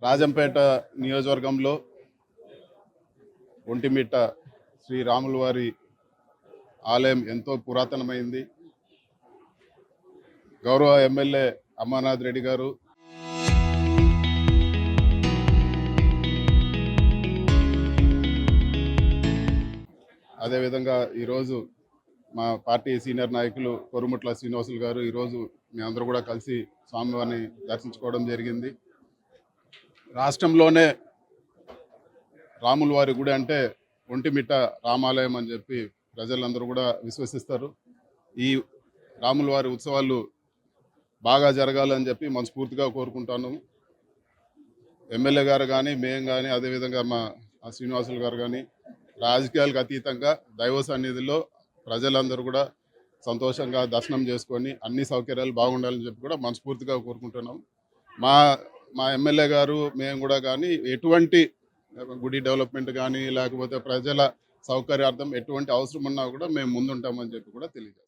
రాజంపేట నియోజకవర్గంలో ఒంటిమిట్ట శ్రీ రాముల వారి ఆలయం ఎంతో పురాతనమైంది. గౌరవ ఎమ్మెల్యే అమర్నాథ్ రెడ్డి గారు అదేవిధంగా ఈరోజు మా పార్టీ సీనియర్ నాయకులు కొరుముట్ల శ్రీనివాసులు గారు ఈరోజు మేమందరూ కూడా కలిసి స్వామివారిని దర్శించుకోవడం జరిగింది. రాష్ట్రంలోనే రాముల వారి గుడి అంటే ఒంటిమిట్ట రామాలయం అని చెప్పి ప్రజలందరూ కూడా విశ్వసిస్తారు. ఈ రాముల వారి ఉత్సవాలు బాగా జరగాలని చెప్పి మనస్ఫూర్తిగా కోరుకుంటాను. ఎమ్మెల్యే గారు కానీ మేము కానీ అదేవిధంగా మా శ్రీనివాసులు గారు కానీ రాజకీయాలకు అతీతంగా దైవ సన్నిధిలో ప్రజలందరూ కూడా సంతోషంగా దర్శనం చేసుకొని అన్ని సౌకర్యాలు బాగుండాలని చెప్పి కూడా మనస్ఫూర్తిగా కోరుకుంటున్నాం. మా మా ఎమ్మెల్యే గారు మేము కూడా కానీ ఎటువంటి గుడి డెవలప్మెంట్ కానీ లేకపోతే ప్రజల సౌకర్యార్థం ఎటువంటి అవసరం ఉన్నా కూడా మేము ముందుంటామని చెప్పి కూడా తెలియజేస్తాం.